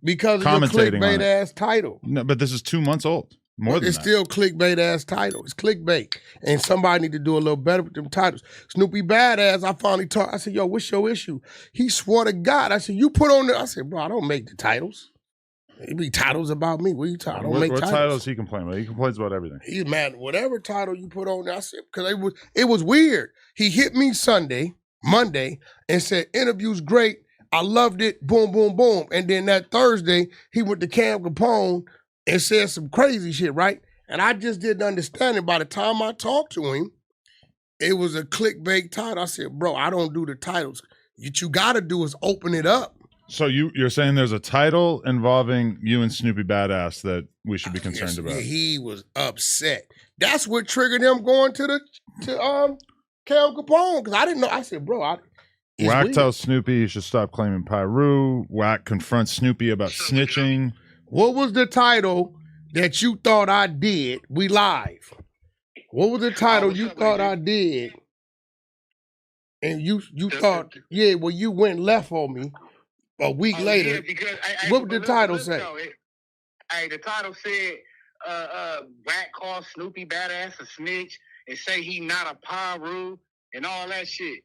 Because of your clickbait ass title. No, but this is 2 months old. More than it's still clickbait ass title. It's clickbait. And somebody need to do a little better with them titles. Snoopy Badazz, I finally talked. I said, yo, what's your issue? He swore to God. I said, you put on the, I said, bro, I don't make the titles. It be titles about me. What are you talking about? I don't make titles. What titles he complain about? He complains about everything. He's mad. Whatever title you put on there, I said, because it was weird. He hit me Monday, and said, interview's great. I loved it. Boom, boom, boom. And then that Thursday, he went to Cam Capone and said some crazy shit, right? And I just didn't understand it. By the time I talked to him, it was a clickbait title. I said, bro, I don't do the titles. What you got to do is open it up. So you're saying there's a title involving you and Snoopy Badazz that we should be concerned about? Yeah, he was upset. That's what triggered him going to Cam Capone, because I didn't know. I said, bro, Wack tells Snoopy he should stop claiming Pyru. Wack confronts Snoopy about snitching. What was the title that you thought I did? We live. What was the title you thought I did? And you thought, yeah, well, you went left on me a week later. Yeah, because what would the title say? The title said, Wack called Snoopy Badazz a snitch and say he not a Pyru and all that shit.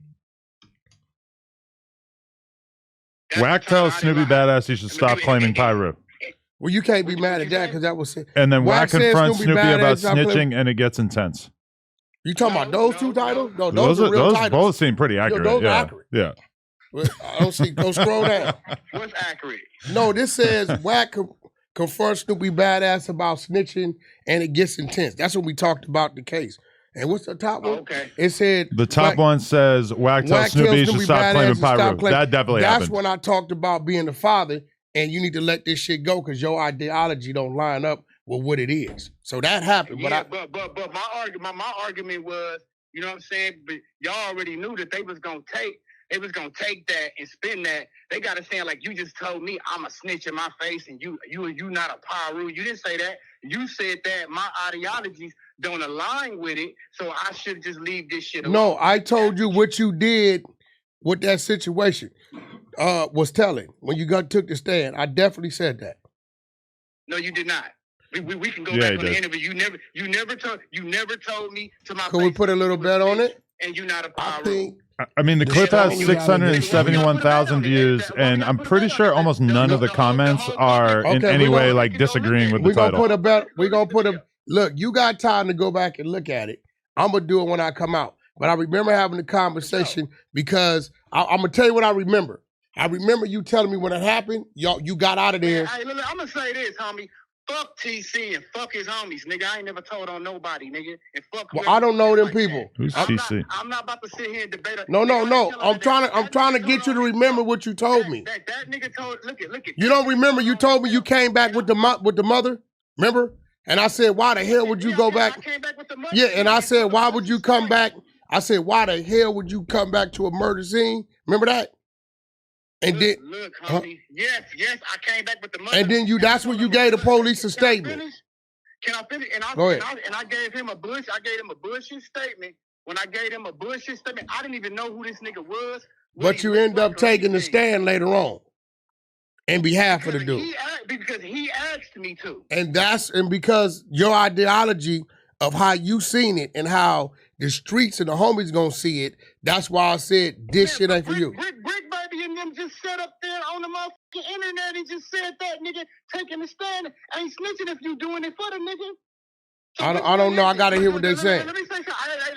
Wack tells Snoopy Badazz he should stop claiming Pyru. Well, you can't be mad at that because that was... And then Wack confronts Snoopy about snitching and it gets intense. You talking about those two titles? No, those are real titles. Both seem pretty accurate. Those are accurate. Yeah. I don't see. Don't scroll down. What's accurate? No, this says Wack confronts Snoopy Badazz about snitching and it gets intense. That's when we talked about the case. And what's the top one? Okay. It said... The top one says Wack tells Snoopy he should stop claiming Pyru. That definitely happened. That's when I talked about being the father and you need to let this shit go because your ideology don't line up with what it is. So that happened. Yeah, but my argument was, you know what I'm saying? But y'all already knew that they was gonna take that and spin that. They got to say like, you just told me I'm a snitch in my face and you not a Pyru. You didn't say that. You said that my ideologies don't align with it, so I should just leave this shit alone. No, I told you what you did with that situation was telling when you took the stand. I definitely said that. No, you did not. We can go back on the interview. You never told me to my face. Could we put a little bet on it? And you not a Pyru. I mean, the clip has 671,000 views, and I'm pretty sure almost none of the comments are in any way like disagreeing with the title. We're gonna put a look. You got time to go back and look at it. I'm gonna do it when I come out. But I remember having the conversation because I'm gonna tell you what I remember. I remember you telling me when it happened. You got out of there. Hey, look, I'm gonna say this, homie. Fuck TC and fuck his homies, nigga. I ain't never told on nobody, nigga. And fuck. Well, I don't know them people. Who's TC? I'm not about to sit here and debate. No. I'm trying to get you to remember what you told me. That nigga told. Look at. You don't remember? You told me you came back with the mother. Remember? And I said, why the hell would you go back? I came back with the mother. Yeah, and I said, why would you come back? I said, why the hell would you come back to a murder scene? Remember that? And look, homie. Yes, I came back with the mother. And then that's when you gave the police a statement. Can I finish? And I gave him a bullshit. I gave him a bullshit statement. When I gave him a bullshit statement, I didn't even know who this nigga was. But you end up taking the stand later on, in behalf of the dude. Because he asked me to. And because your ideology of how you seen it and how the streets and the homies gonna see it. That's why I said this shit ain't for you. Brick Baby and them just sat up there on the motherfucking internet and just said that nigga taking the stand ain't snitching if you doing it for the nigga. So I don't know. I gotta hear what they saying. Let me say something.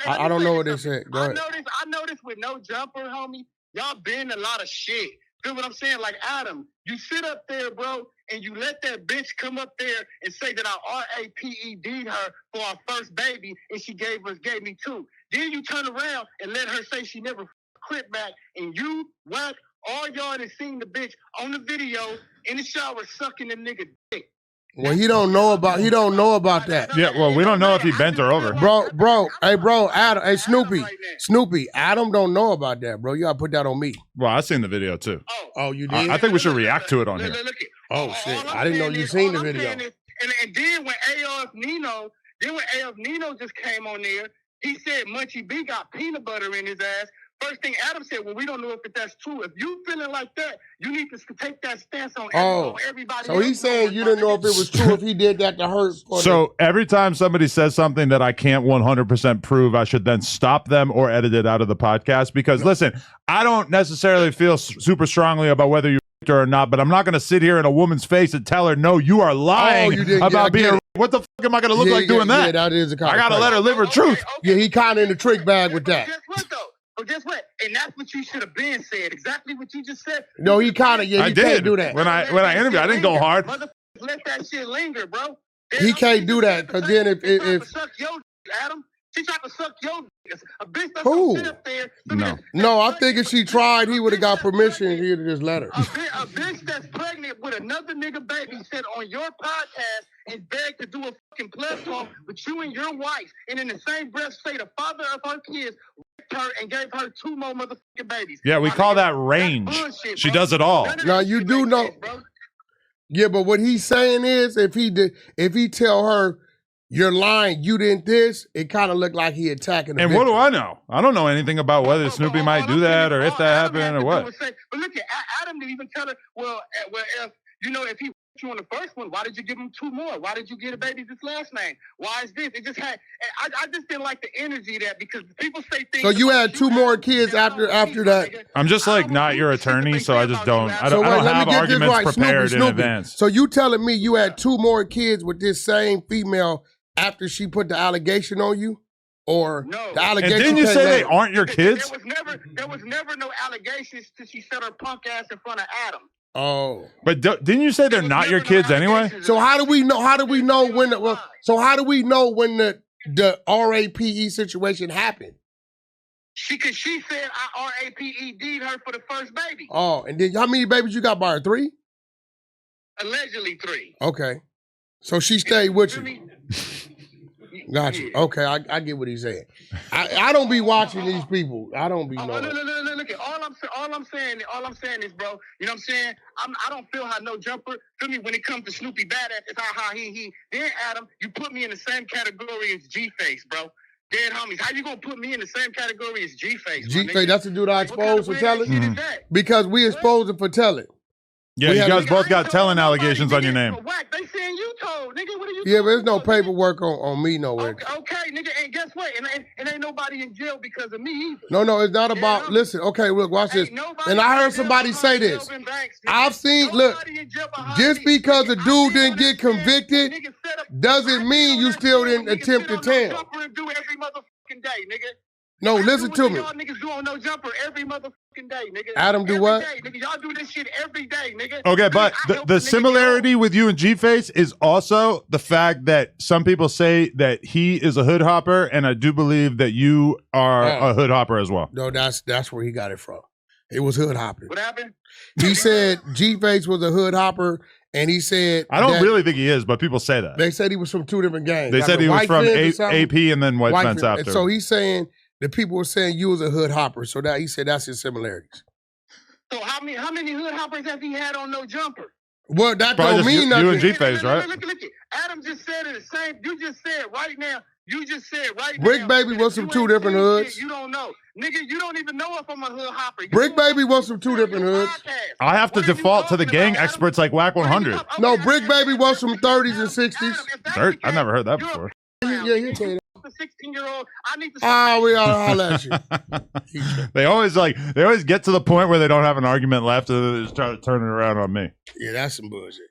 I don't know what they said. Go ahead. I know this with no jumper, homie. Y'all been a lot of shit. Feel what I'm saying? Like Adam, you sit up there, bro, and you let that bitch come up there and say that I RAPED'd her for our first baby, and she gave me two. Then you turn around and let her say she never quit back, and you, Wack, all y'all that seen the bitch on the video in the shower sucking the nigga dick. Well, he don't know about that. Yeah, well, we don't know if he bent her over. Bro, Adam, hey, Snoopy, Adam don't know about that, bro. You gotta put that on me. Well, I seen the video too. Oh, you did? I think we should react to it on here. Oh, shit, I didn't know you seen the video. And then when AF Nino just came on there, he said Munchie B got peanut butter in his ass first thing Adam said, well, we don't know if that's true. If you feeling like that, you need to take that stance on everybody. So he's saying you didn't know if it was true if he did that to her. So every time somebody says something that I can't 100% prove, I should then stop them or edit it out of the podcast. Because listen, I don't necessarily feel super strongly about whether you her or not, but I'm not going to sit here in a woman's face and tell her, no, you are lying about being. What the fuck am I going to look like doing that? Yeah, that is a kind I got to let her live her truth. Yeah, he kind of in the trick bag with that. Guess what though? Oh, guess what? And that's what you should have been said. Exactly what you just said. No, he kind of. Yeah, he can't do that. When I interviewed, I didn't go hard. Let that shit linger, bro. He can't do that because then if suck your Adam. She tried to suck your a bitch that's who? sit up there. No, I think if she tried, he would have got permission. He'd have just let her. A bitch that's pregnant with another nigga baby said on your podcast and begged to do a fucking platform with you and your wife, and in the same breath say the father of her kids raped her and gave her 2 more motherfucking babies. Yeah, we call that range. Bullshit, she does it all. Now you do know. Yeah, but what he's saying is if he tell her you're lying, you didn't this, it kind of looked like he attacking the And victim. what do I know? I don't know anything about whether Snoopy might do that or if that happened or what. But look at Adam didn't even tell her, well, if he you on the first one, why did you give him 2 more? Why did you get a baby this last name? Why is this? It just had, I just didn't like the energy that because people say things. So you had 2 more kids after that. I'm just like not your attorney, so I just don't. I don't have arguments prepared in advance. So you telling me you had 2 more kids with this same female after she put the allegation on you? Or no. The allegation? And didn't you say they aren't your kids? There was never no allegations till she said her punk ass in front of Adam. Oh, but didn't you say they're not your kids anyway? So how do we know? How do we know when? So how do we know when the RAPE situation happened? She said I RAPED'd her for the first baby. Oh, and then how many babies you got by her? 3? Allegedly 3. Okay, so she stayed with you. Got you. Okay, I get what he's saying. I don't be watching these people. I don't be knowing. No, look at all I'm saying is, bro, you know what I'm saying? I don't feel how no jumper, feel me, when it comes to Snoopy Badazz, it's how he. Then Adam, you put me in the same category as G-Face, bro. Dead homies. How you gonna put me in the same category as G-Face? G-Face, that's the dude I exposed for telling? Because we exposed him for telling. Yeah, you guys both got telling allegations on your name. Wack, they saying you told, nigga. What are you? Yeah, but there's no paperwork on me nowhere. Okay, nigga, and guess what? And ain't nobody in jail because of me either. No, it's not about. Listen, okay, look, watch this. And I heard somebody say this. I've seen. Look, just because a dude didn't get convicted doesn't mean you still didn't attempt to tell. No, listen to me. Y'all niggas do on no jumper every motherfucking day, nigga. Adam do what? Nigga, y'all do this shit every day, nigga. Okay, but the similarity with you and G-Face is also the fact that some people say that he is a hood hopper, and I do believe that you are a hood hopper as well. No, that's where he got it from. It was hood hopping. What happened? He said G-Face was a hood hopper, and he said I don't really think he is, but people say that. They said he was from 2 different gangs. They said he was from AP and then White Fence after. And so he's saying the people were saying you was a hood hopper, so that he said that's his similarities. So how many hood hoppers has he had on no jumper? Well, that don't mean nothing. You and G-Face, right? Look. Adam just said it the same. You just said right now. Brick Baby was from 2 different hoods. You don't know. Nigga, you don't even know if I'm a hood hopper. Brick Baby was from 2 different hoods. I have to default to the gang experts like Wack 100. No, Brick Baby was from 30s and 60s. I never heard that before. Yeah, he'll tell you that. The 16-year-old, I need to. We gotta holler at you. They always get to the point where they don't have an argument left, and they just try to turn it around on me. Yeah, that's some bullshit.